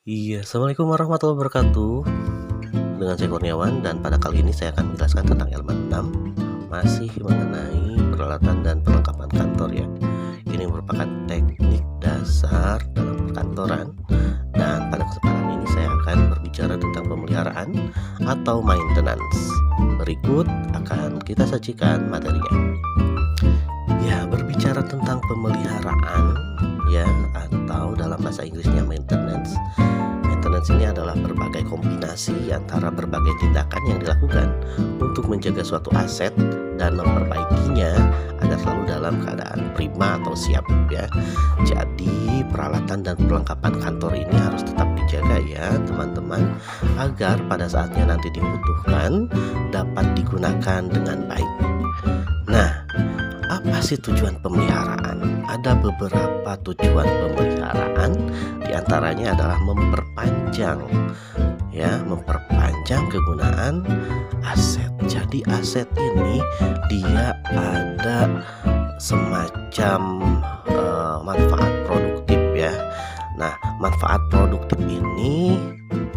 Iya, assalamualaikum warahmatullahi wabarakatuh. Dengan saya Kurniawan dan pada kali ini saya akan menjelaskan tentang elemen 6 masih mengenai peralatan dan perlengkapan kantor ya. Ini merupakan teknik dasar dalam perkantoran dan pada kesempatan ini saya akan berbicara tentang pemeliharaan atau maintenance. Berikut akan kita sajikan materinya. Ya, berbicara tentang pemeliharaan ya atau dalam bahasa Inggrisnya maintenance. Maintenance ini adalah berbagai kombinasi antara berbagai tindakan yang dilakukan untuk menjaga suatu aset dan memperbaikinya agar selalu dalam keadaan prima atau siap ya. Jadi peralatan dan perlengkapan kantor ini harus tetap dijaga ya teman-teman, agar pada saatnya nanti dibutuhkan dapat digunakan dengan baik. Nah, apa sih tujuan pemeliharaan? Ada beberapa tujuan pemeliharaan, diantaranya adalah memperpanjang kegunaan aset. Jadi aset ini dia ada semacam manfaat produktif ya. Nah, manfaat produktif ini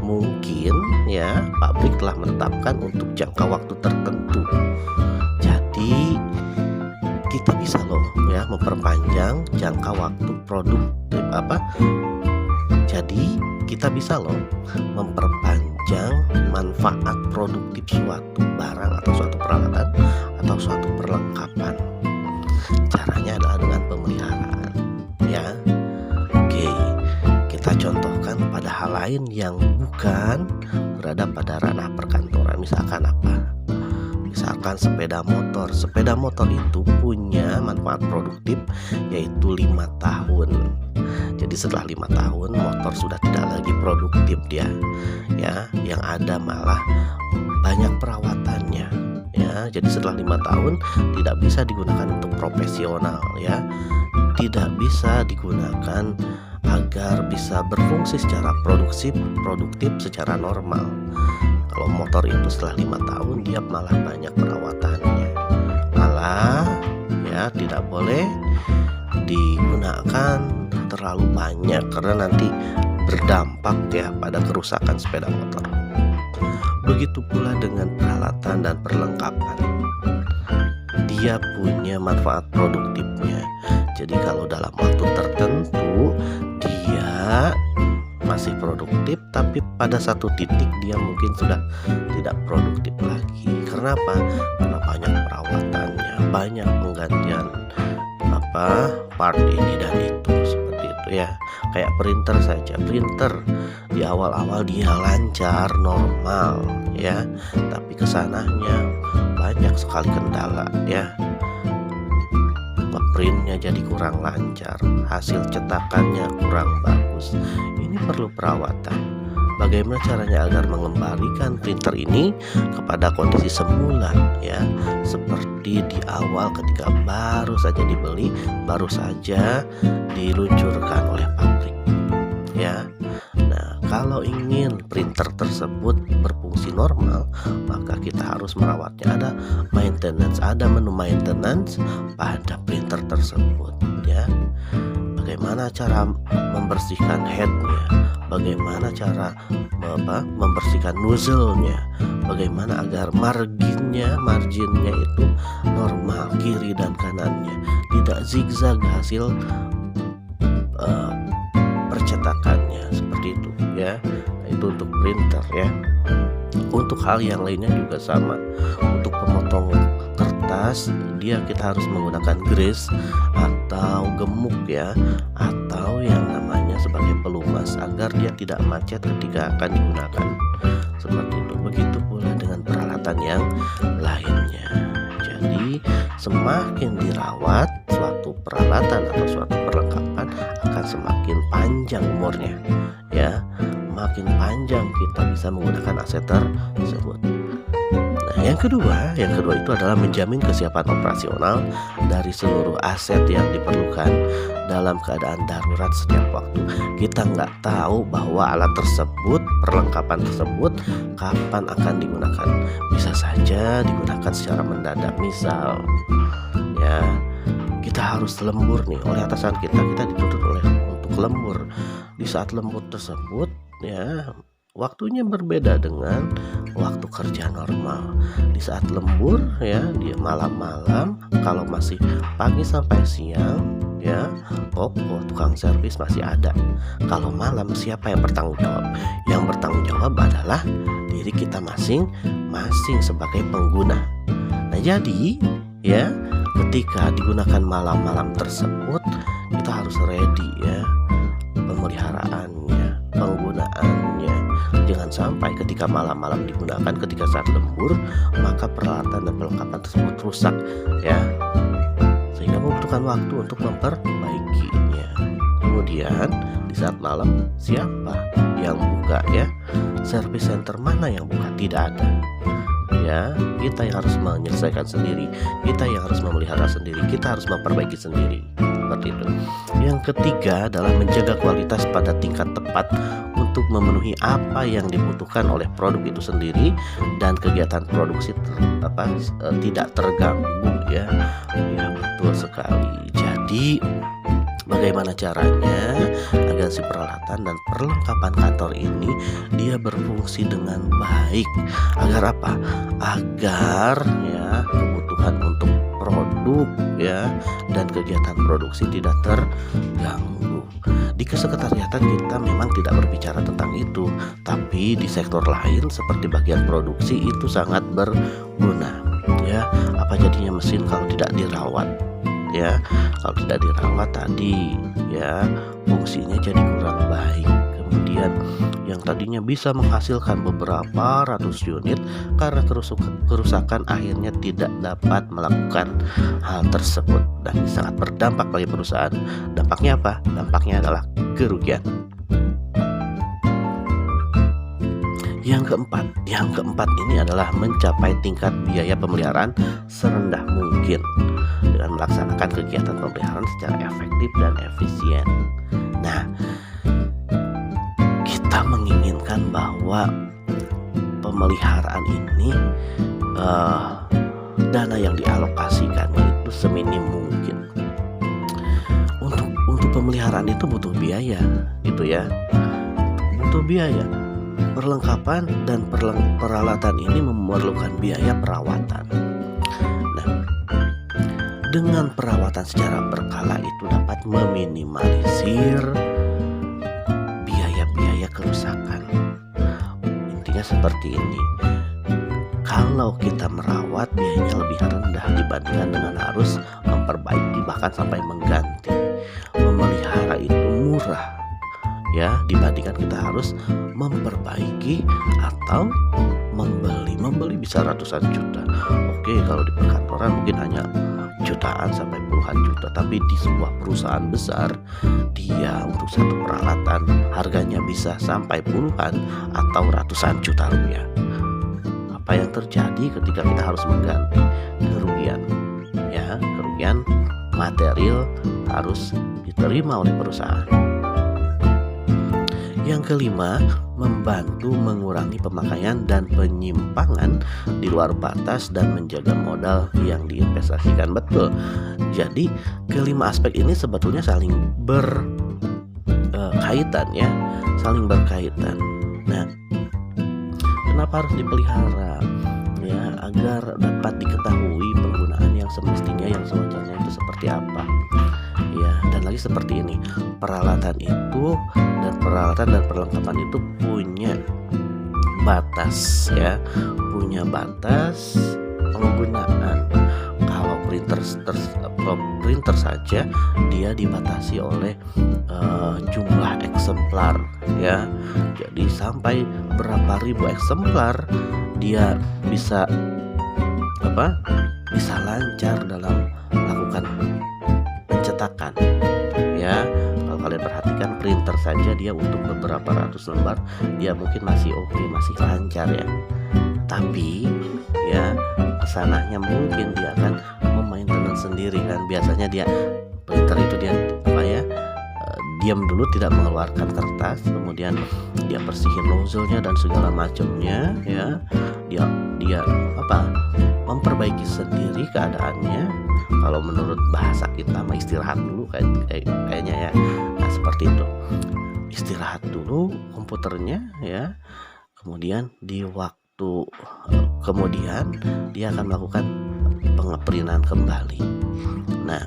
mungkin ya pabrik telah menetapkan untuk jangka waktu tertentu. Jadi kita bisa loh ya memperpanjang jangka waktu produktif Jadi kita bisa loh memperpanjang manfaat produktif suatu barang atau suatu peralatan atau suatu perlengkapan. Caranya adalah dengan pemeliharaan ya. Oke, kita contohkan pada hal lain yang bukan berada pada ranah perkantoran. Misalkan apa? Misalkan sepeda motor. Sepeda motor itu punya manfaat produktif yaitu 5 tahun. Jadi setelah 5 tahun motor sudah tidak lagi produktif dia ya, yang ada malah banyak perawatannya ya. Jadi setelah 5 tahun tidak bisa digunakan untuk profesional ya, tidak bisa digunakan agar bisa berfungsi secara produktif secara normal. Kalau motor itu setelah 5 tahun dia malah banyak perawatannya, malah ya tidak boleh digunakan terlalu banyak karena nanti berdampak ya pada kerusakan sepeda motor. Begitu pula dengan peralatan dan perlengkapan, dia punya manfaat produktifnya. Jadi kalau dalam waktu tertentu dia masih produktif, tapi pada satu titik dia mungkin sudah tidak produktif lagi. Karena apa? Karena banyak perawatannya, banyak penggantian part ini dan itu, seperti itu ya. Kayak printer saja, printer di awal-awal dia lancar normal ya, tapi kesananya banyak sekali kendala ya. Ngeprintnya jadi kurang lancar, hasil cetakannya kurang bagus. Ini perlu perawatan. Bagaimana caranya agar mengembalikan printer ini kepada kondisi semula ya, seperti di awal ketika baru saja dibeli, baru saja diluncurkan oleh pabrik ya. Nah, kalau ingin printer tersebut berfungsi normal, maka kita harus merawatnya. Ada maintenance, ada menu maintenance pada printer tersebut ya. Bagaimana cara membersihkan headnya, bagaimana cara membersihkan nozzle-nya, bagaimana agar marginnya itu normal kiri dan kanannya, tidak zigzag hasil percetakannya, seperti itu ya. Nah, itu untuk printer ya. Untuk hal yang lainnya juga sama. Untuk pemotong kertas kita harus menggunakan grease atau gemuk ya, atau yang namanya sebagai pelumas agar dia tidak macet ketika akan digunakan, seperti itu. Begitu pula dengan peralatan yang lainnya. Jadi semakin dirawat suatu peralatan atau suatu perlengkapan akan semakin panjang umurnya ya, makin panjang kita bisa menggunakan aset tersebut. Nah, yang kedua itu adalah menjamin kesiapan operasional dari seluruh aset yang diperlukan dalam keadaan darurat setiap waktu. Kita nggak tahu bahwa alat tersebut, perlengkapan tersebut kapan akan digunakan. Bisa saja digunakan secara mendadak. Misal ya, kita harus lembur nih oleh atasan kita dituntut untuk lembur. Di saat lembur tersebut ya. Waktunya berbeda dengan waktu kerja normal. Di saat lembur ya, dia malam-malam, kalau masih pagi sampai siang ya, toko tukang servis masih ada. Kalau malam, siapa yang bertanggung jawab? Yang bertanggung jawab adalah diri kita masing-masing sebagai pengguna. Nah, jadi ya, ketika digunakan malam-malam tersebut, kita harus ready ya, pemeliharaannya, penggunaannya. Jangan sampai ketika malam-malam digunakan ketika saat lembur, maka peralatan dan perlengkapan tersebut rusak ya, sehingga membutuhkan waktu untuk memperbaikinya. Kemudian di saat malam, siapa yang buka ya? Service center mana yang buka? Tidak ada ya. Kita yang harus menyelesaikan sendiri, kita yang harus memelihara sendiri, kita harus memperbaiki sendiri, seperti itu. Yang ketiga adalah menjaga kualitas pada tingkat tepat untuk memenuhi apa yang dibutuhkan oleh produk itu sendiri, dan kegiatan produksi tidak terganggu ya. Ya, betul sekali. Jadi bagaimana caranya agar si peralatan dan perlengkapan kantor ini dia berfungsi dengan baik? Agar apa? Agar ya, kebutuhan untuk produk ya dan kegiatan produksi tidak terganggu. Di kesekretariatan kita memang tidak berbicara tentang itu, tapi di sektor lain seperti bagian produksi itu sangat berguna ya. Apa jadinya mesin kalau tidak dirawat ya? Kalau tidak dirawat tadi ya, fungsinya jadi kurang baik. Kemudian yang tadinya bisa menghasilkan beberapa ratus unit, karena kerusakan akhirnya tidak dapat melakukan hal tersebut, dan ini sangat berdampak bagi perusahaan. Dampaknya apa? Dampaknya adalah kerugian. Yang keempat ini adalah mencapai tingkat biaya pemeliharaan serendah mungkin dengan melaksanakan kegiatan pemeliharaan secara efektif dan efisien. Nah, kita menginginkan bahwa pemeliharaan ini dana yang dialokasikan itu seminim mungkin. Untuk pemeliharaan itu butuh biaya gitu ya, butuh biaya. Perlengkapan dan peralatan ini memerlukan biaya perawatan. Nah, dengan perawatan secara berkala itu dapat meminimalisir biaya-biaya kerusakan. Intinya seperti ini. Kalau kita merawat, biayanya lebih rendah dibandingkan dengan harus memperbaiki bahkan sampai mengganti. Memelihara itu murah ya, dibandingkan kita harus memperbaiki atau membeli bisa ratusan juta. Oke, kalau di perkantoran mungkin hanya jutaan sampai puluhan juta, tapi di sebuah perusahaan besar, dia untuk satu peralatan harganya bisa sampai puluhan atau ratusan juta rupiah. Apa yang terjadi ketika kita harus mengganti? Kerugian ya, kerugian material harus diterima oleh perusahaan. Yang kelima, membantu mengurangi pemakaian dan penyimpangan di luar batas dan menjaga modal yang diinvestasikan. Betul. Jadi kelima aspek ini sebetulnya saling berkaitan ya, saling berkaitan. Nah, kenapa harus dipelihara? Ya, agar dapat diketahui penggunaan yang semestinya, yang sewajarnya itu seperti apa. Ya, dan lagi seperti ini, peralatan dan perlengkapan itu punya batas ya, punya batas penggunaan. Kalau printer saja dia dibatasi oleh jumlah eksemplar ya. Jadi sampai berapa ribu eksemplar dia bisa lancar dalam melakukan pencetakan ya. Kalau kalian perhatikan, printer saja dia untuk beberapa ratus lembar dia mungkin masih oke, masih lancar ya. Tapi ya, kesananya mungkin dia akan memaintenance sendiri kan. Biasanya dia printer itu dia diam dulu, tidak mengeluarkan kertas, kemudian dia bersihin nozzle-nya dan segala macamnya ya. Dia memperbaiki sendiri keadaannya. Kalau menurut bahasa kita istirahat dulu kayaknya ya. Nah, seperti itu. istirahat dulu komputernya ya. Kemudian di waktu kemudian dia akan melakukan pengeprintan kembali. Nah,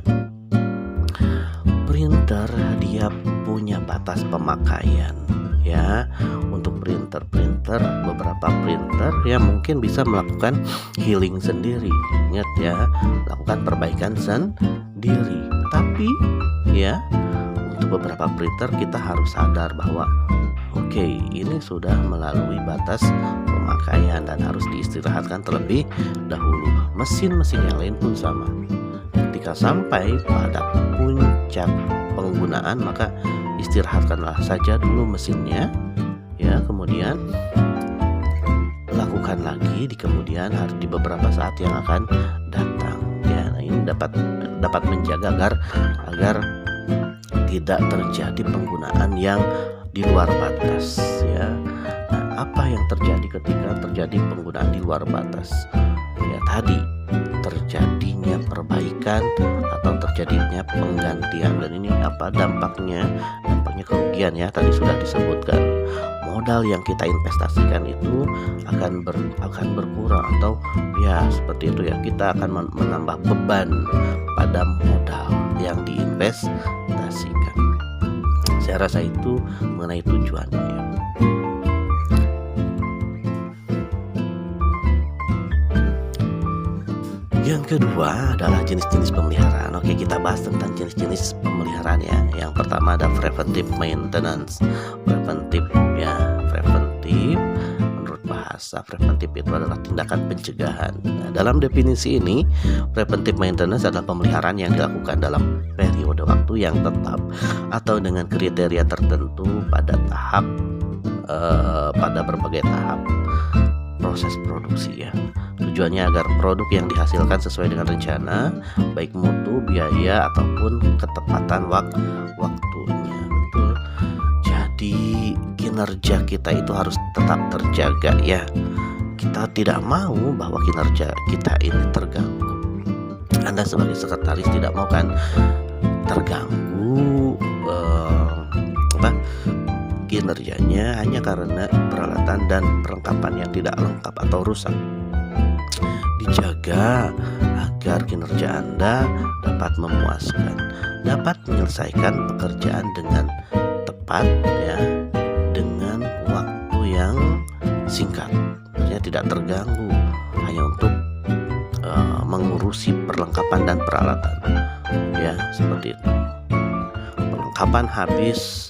printer dia punya batas pemakaian ya. Untuk beberapa printer ya mungkin bisa melakukan healing sendiri. Ingat ya, lakukan perbaikan sendiri. Tapi ya, untuk beberapa printer kita harus sadar bahwa oke, ini sudah melalui batas pemakaian dan harus diistirahatkan terlebih dahulu. Mesin-mesin yang lain pun sama. Ketika sampai pada puncak penggunaan, maka istirahatkanlah saja dulu mesinnya ya, kemudian lakukan lagi di kemudian hari, di beberapa saat yang akan datang ya. Nah, ini dapat menjaga agar tidak terjadi penggunaan yang di luar batas ya. Nah, apa yang terjadi ketika terjadi penggunaan di luar batas? Ya tadi, terjadinya perbaikan atau terjadinya penggantian, dan ini apa dampaknya? Dampaknya kerugian ya, tadi sudah disebutkan. Modal yang kita investasikan itu akan berkurang atau ya seperti itu ya, kita akan menambah beban pada modal yang diinvestasikan. Saya rasa itu mengenai tujuannya. Yang kedua adalah jenis-jenis pemeliharaan. Oke, kita bahas tentang jenis-jenis pemeliharaan ya. Yang pertama ada preventive maintenance. Preventif ya, preventif menurut bahasa preventif itu adalah tindakan pencegahan. Nah, dalam definisi ini, preventive maintenance adalah pemeliharaan yang dilakukan dalam periode waktu yang tetap atau dengan kriteria tertentu pada berbagai tahap proses produksi ya. Tujuannya agar produk yang dihasilkan sesuai dengan rencana, baik mutu, biaya ataupun ketepatan waktunya. Betul. Jadi kinerja kita itu harus tetap terjaga ya. Kita tidak mau bahwa kinerja kita ini terganggu. Anda sebagai sekretaris tidak mau kan terganggu kinerjanya hanya karena peralatan dan perlengkapan yang tidak lengkap atau rusak. Dijaga agar kinerja Anda dapat memuaskan, dapat menyelesaikan pekerjaan dengan tepat ya, dengan waktu yang singkat, artinya tidak terganggu hanya untuk mengurusi perlengkapan dan peralatan ya, seperti itu. Perlengkapan habis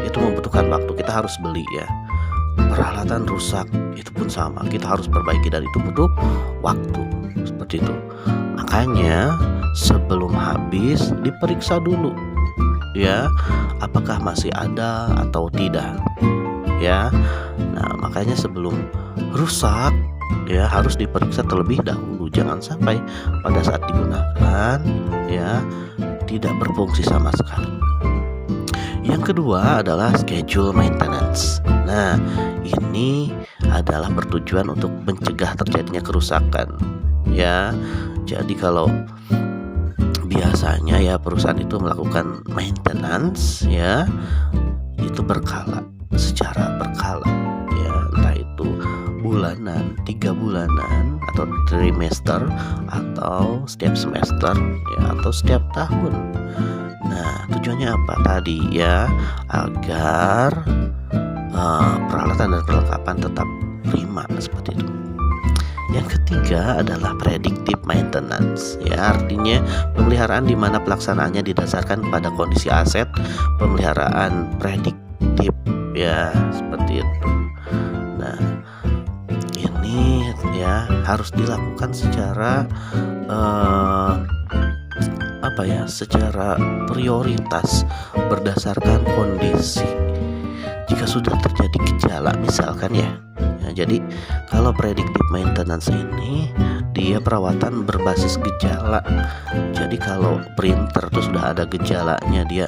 itu membutuhkan waktu, kita harus beli ya. Peralatan rusak itu pun sama, kita harus perbaiki dan itu butuh waktu, seperti itu. Makanya sebelum habis diperiksa dulu ya, apakah masih ada atau tidak ya. Nah, makanya sebelum rusak ya harus diperiksa terlebih dahulu, jangan sampai pada saat digunakan ya tidak berfungsi sama sekali. Yang kedua adalah schedule maintenance. Nah, ini adalah bertujuan untuk mencegah terjadinya kerusakan ya. Jadi kalau biasanya ya perusahaan itu melakukan maintenance ya, itu secara berkala ya, entah itu bulanan, 3 bulanan atau trimester atau setiap semester ya, atau setiap tahun. Nah, tujuannya apa tadi ya? Agar peralatan dan perlengkapan tetap prima, seperti itu. Yang ketiga adalah predictive maintenance ya, artinya pemeliharaan di mana pelaksanaannya didasarkan pada kondisi aset. Pemeliharaan prediktif ya, seperti itu. Nah, ini ya harus dilakukan secara secara prioritas berdasarkan kondisi. Jika sudah terjadi gejala misalkan ya, jadi kalau predictive maintenance ini dia perawatan berbasis gejala. Jadi kalau printer itu sudah ada gejalanya, dia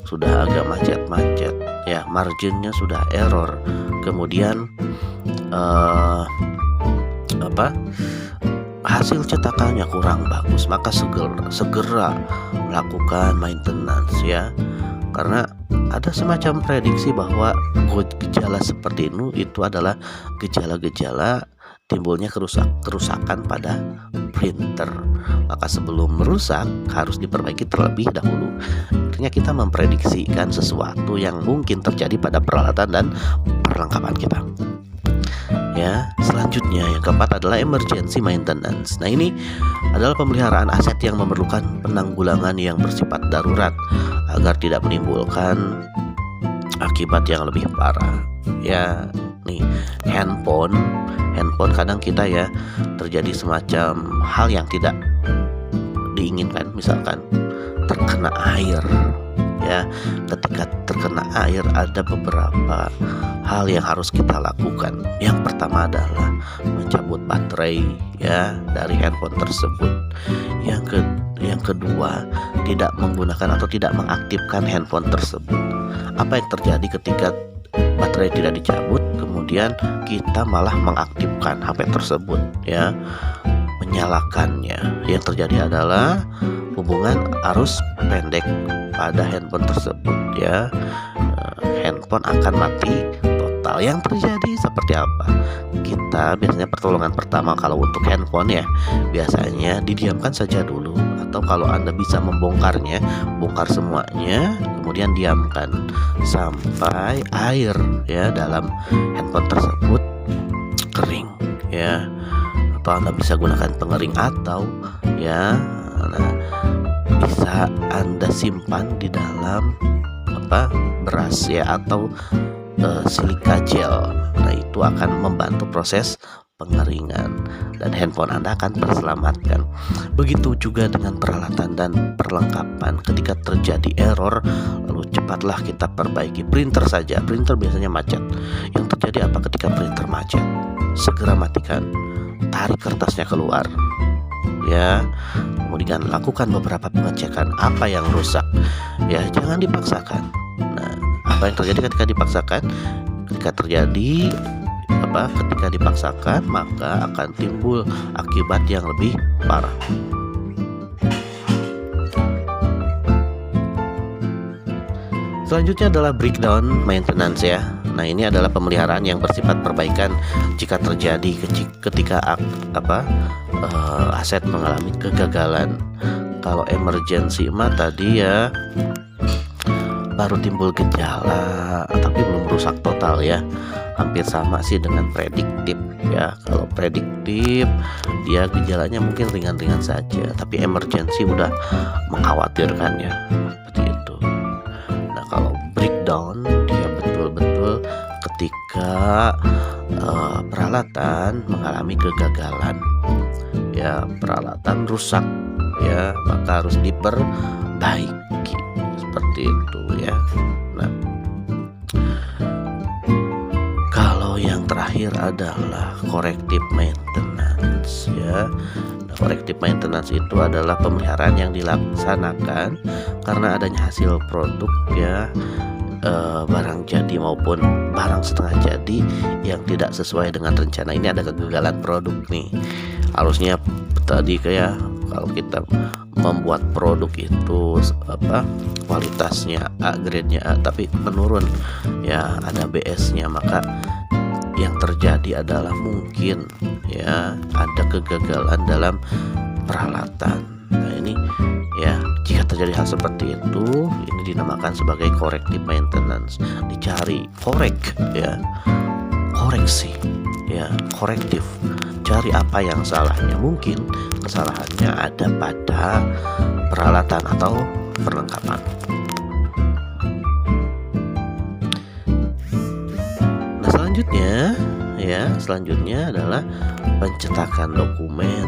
sudah agak macet-macet ya, marginnya sudah error, kemudian hasil cetakannya kurang bagus, maka segera melakukan maintenance ya. Karena ada semacam prediksi bahwa gejala seperti itu adalah gejala-gejala timbulnya kerusakan pada printer. Maka sebelum merusak harus diperbaiki terlebih dahulu. Artinya kita memprediksikan sesuatu yang mungkin terjadi pada peralatan dan perlengkapan kita. Ya, selanjutnya yang keempat adalah emergency maintenance. Nah, ini adalah pemeliharaan aset yang memerlukan penanggulangan yang bersifat darurat agar tidak menimbulkan akibat yang lebih parah. Ya, nih handphone kadang kita ya terjadi semacam hal yang tidak diinginkan, misalkan terkena air. Ya, ketika terkena air ada beberapa hal yang harus kita lakukan. Yang pertama adalah mencabut baterai ya dari handphone tersebut. Yang kedua, tidak menggunakan atau tidak mengaktifkan handphone tersebut. Apa yang terjadi ketika baterai tidak dicabut, kemudian kita malah mengaktifkan HP tersebut ya, menyalakannya. Yang terjadi adalah hubungan arus pendek pada handphone tersebut ya. Handphone akan mati total. Yang terjadi seperti apa? Kita biasanya pertolongan pertama kalau untuk handphone ya, biasanya didiamkan saja dulu, atau kalau Anda bisa membongkarnya, bongkar semuanya, kemudian diamkan sampai air ya dalam handphone tersebut kering ya. Atau Anda bisa gunakan pengering, atau ya bisa Anda simpan di dalam beras ya, atau silika gel. Nah, itu akan membantu proses pengeringan dan handphone Anda akan terselamatkan. Begitu juga dengan peralatan dan perlengkapan. Ketika terjadi error, lalu cepatlah kita perbaiki. Printer saja, printer biasanya macet. Yang terjadi apa ketika printer macet? Segera matikan, tarik kertasnya keluar ya, kemudian lakukan beberapa pengecekan apa yang rusak ya, jangan dipaksakan. Nah, apa yang terjadi ketika dipaksakan? Ketika dipaksakan maka akan timbul akibat yang lebih parah. Selanjutnya adalah breakdown maintenance ya. Nah, ini adalah pemeliharaan yang bersifat perbaikan jika terjadi ketika aset mengalami kegagalan. Kalau emergency tadi ya baru timbul gejala tapi belum rusak total ya. Hampir sama sih dengan prediktif ya. Kalau prediktif dia gejalanya mungkin ringan-ringan saja, tapi emergency udah mengkhawatirkan ya, seperti itu. Nah, kalau breakdown dia betul-betul ketika peralatan mengalami kegagalan ya, peralatan rusak ya, maka harus diperbaiki seperti itu ya. Nah, kalau yang terakhir adalah corrective maintenance ya. Nah, corrective maintenance itu adalah pemeliharaan yang dilaksanakan karena adanya hasil produk ya, barang jadi maupun barang setengah jadi yang tidak sesuai dengan rencana. Ini ada kegagalan produk nih. Harusnya tadi kayak kalau kita membuat produk itu kualitasnya A, grade-nya A, tapi menurun ya, ada BS-nya, maka yang terjadi adalah mungkin ya ada kegagalan dalam peralatan. Nah, ini ya, jika terjadi hal seperti itu, ini dinamakan sebagai corrective maintenance. Dicari ya, koreksi ya, korektif. Cari apa yang salahnya. Mungkin kesalahannya ada pada peralatan atau perlengkapan. Nah, selanjutnya adalah pencetakan dokumen.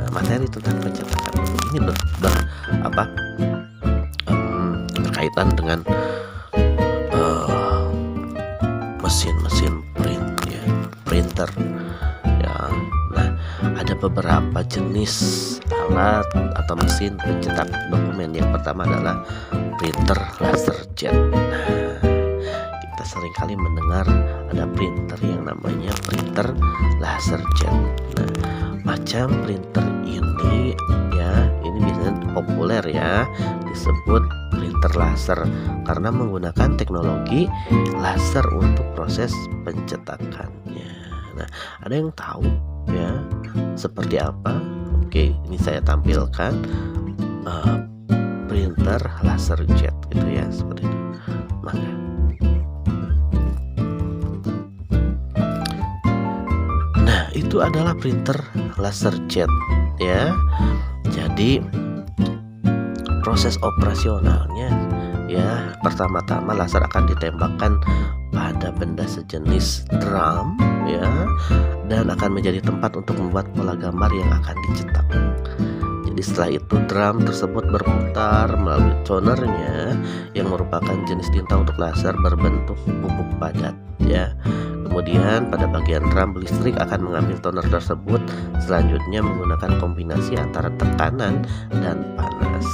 Materi tentang pencetakan ini berkaitan dengan mesin print ya, printer ya. Nah, ada beberapa jenis alat atau mesin pencetak dokumen. Yang pertama adalah printer laserjet. Nah, kita seringkali mendengar ada printer yang namanya printer laserjet. Nah, macam printer ini ya, ini biasanya populer ya, disebut printer laser karena menggunakan teknologi laser untuk proses pencetakannya. Nah, ada yang tahu ya seperti apa? Oke, ini saya tampilkan printer laser jet gitu ya, seperti itu. Maka nah, itu adalah printer laser jet ya. Jadi proses operasionalnya ya, pertama-tama laser akan ditembakkan pada benda sejenis drum ya, dan akan menjadi tempat untuk membuat pola gambar yang akan dicetak. Jadi setelah itu drum tersebut berputar melalui tonernya yang merupakan jenis tinta untuk laser berbentuk bubuk padat ya. Kemudian pada bagian drum listrik akan mengambil toner tersebut, selanjutnya menggunakan kombinasi antara tekanan dan panas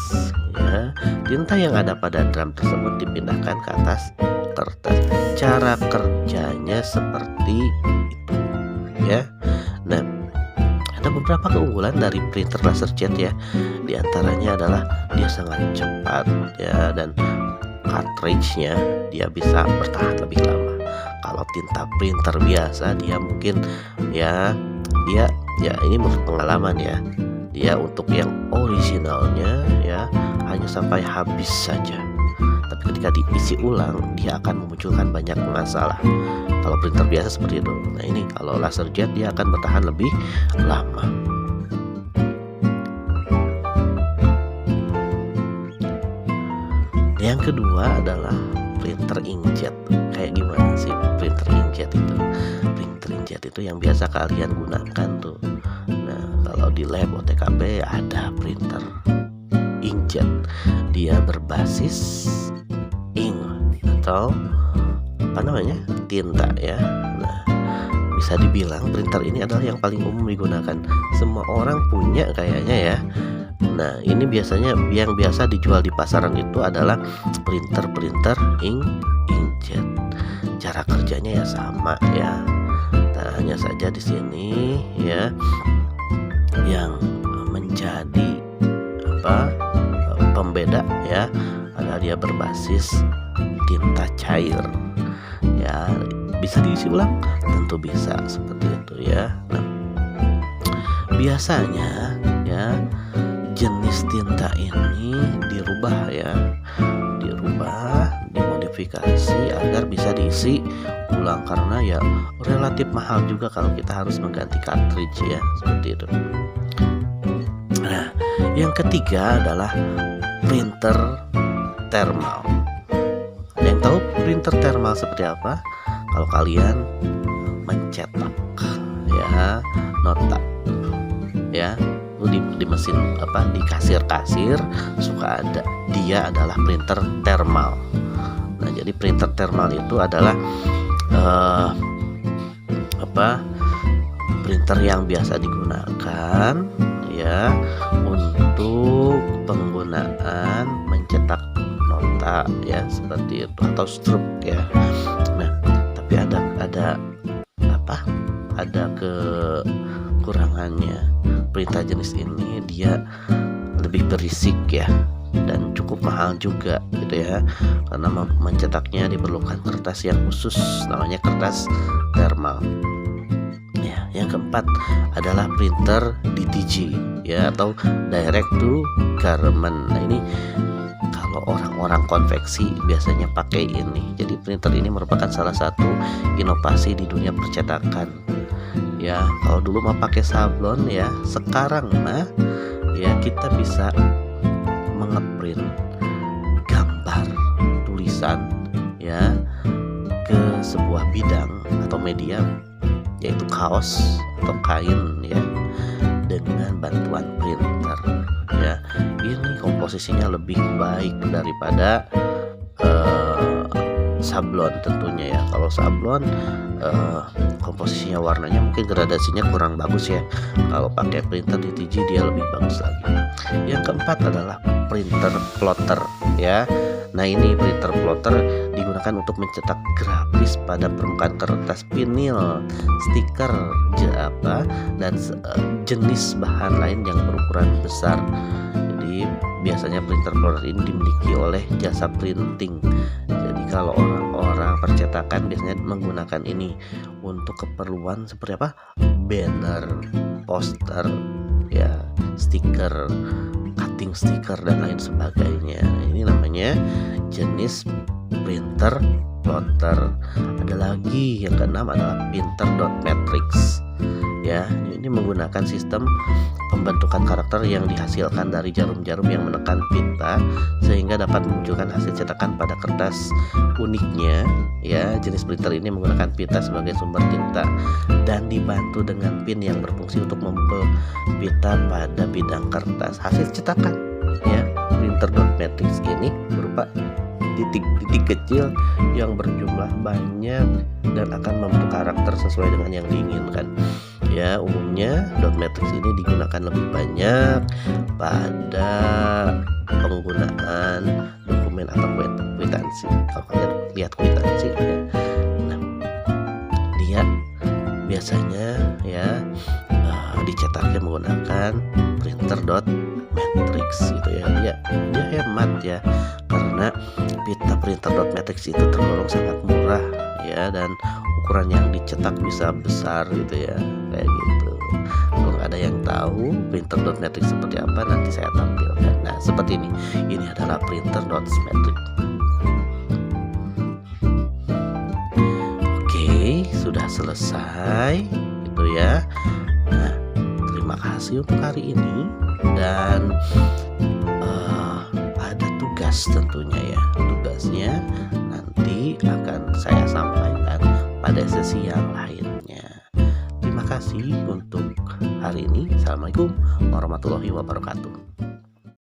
ya. Tinta yang ada pada drum tersebut dipindahkan ke atas kertas. Cara kerjanya seperti itu ya. Nah, ada beberapa keunggulan dari printer laser jet ya. Di antaranya adalah dia sangat cepat ya, dan cartridge-nya dia bisa bertahan lebih lama. Kalau tinta printer biasa dia mungkin ya ini menurut pengalaman ya, dia untuk yang originalnya ya hanya sampai habis saja. Tapi ketika diisi ulang dia akan memunculkan banyak masalah. Kalau printer biasa seperti itu. Nah, ini kalau laser jet dia akan bertahan lebih lama. Yang kedua adalah printer inkjet. Kayak gimana sih printer inkjet itu? Printer inkjet itu yang biasa kalian gunakan tuh. Nah, kalau di lab OTKP ada printer inkjet. Dia berbasis ink atau apa namanya, tinta ya. Nah, bisa dibilang printer ini adalah yang paling umum digunakan. Semua orang punya kayaknya ya. Nah, ini biasanya yang biasa dijual di pasaran itu adalah printer inkjet. Cara kerjanya ya sama ya. Nah, hanya saja di sini ya yang menjadi pembeda ya adalah dia berbasis tinta cair ya. Bisa diisi ulang? Tentu bisa, seperti itu ya. Nah, biasanya ya jenis tinta ini dirubah, dimodifikasi agar bisa diisi ulang karena ya relatif mahal juga kalau kita harus mengganti cartridge ya, seperti itu. Nah, yang ketiga adalah printer thermal. Ada yang tahu printer thermal seperti apa? Kalau kalian mencetak ya nota ya, di mesin di kasir suka ada, dia adalah printer thermal. Nah, jadi printer thermal itu adalah printer yang biasa digunakan ya untuk penggunaan mencetak nota ya, seperti itu, atau struk ya. Nah, tapi ada kekurangannya. Printer jenis ini dia lebih berisik ya, dan cukup mahal juga gitu ya, karena mencetaknya diperlukan kertas yang khusus, namanya kertas thermal ya. Yang keempat adalah printer DTG ya, atau direct to garment. Nah, ini kalau orang-orang konveksi biasanya pakai ini. Jadi printer ini merupakan salah satu inovasi di dunia percetakan ya. Kalau dulu mah pakai sablon ya, sekarang mah ya kita bisa mengeprint gambar, tulisan ya ke sebuah bidang atau media, yaitu kaos atau kain ya, dengan bantuan printer ya. Ini komposisinya lebih baik daripada sablon tentunya ya. Kalau sablon komposisinya, warnanya mungkin gradasinya kurang bagus ya. Kalau pakai printer DTG dia lebih bagus lagi. Yang keempat adalah printer plotter ya. Nah, ini printer plotter digunakan untuk mencetak grafis pada permukaan kertas vinil, stiker, dan jenis bahan lain yang berukuran besar. Jadi biasanya printer plotter ini dimiliki oleh jasa printing. Jadi kalau orang-orang percetakan biasanya menggunakan ini untuk keperluan seperti apa? Banner, poster, ya, stiker, cutting stiker dan lain sebagainya. Ini namanya jenis printer plotter. Ada lagi yang keenam adalah printer.matrix. Ya, ini menggunakan sistem pembentukan karakter yang dihasilkan dari jarum-jarum yang menekan pita sehingga dapat memunculkan hasil cetakan pada kertas. Uniknya, ya, jenis printer ini menggunakan pita sebagai sumber tinta dan dibantu dengan pin yang berfungsi untuk memukul pita pada bidang kertas. Hasil cetakan, ya, printer.matrix ini berupa titik-titik kecil yang berjumlah banyak dan akan membentuk karakter sesuai dengan yang diinginkan. Ya, umumnya dot matrix ini digunakan lebih banyak pada penggunaan dokumen atau kwitansi. Kalau kalian lihat kwitansi, ya, nah, dia biasanya, ya, dicetaknya menggunakan printer dot matrix gitu ya. Dia hemat ya, karena pita printer dot matrix itu tergolong sangat murah ya, dan ukuran yang dicetak bisa besar gitu ya, kayak gitu. Kalau nggak ada yang tahu printer dot matrix seperti apa, nanti saya tampilkan. Nah, seperti ini. Ini adalah printer dot matrix. Oke, sudah selesai gitu ya. Nah, terima kasih untuk hari ini, dan ada tugas tentunya ya. Tugasnya nanti akan saya sampaikan pada sesi yang lainnya. Terima kasih untuk hari ini. Assalamualaikum warahmatullahi wabarakatuh.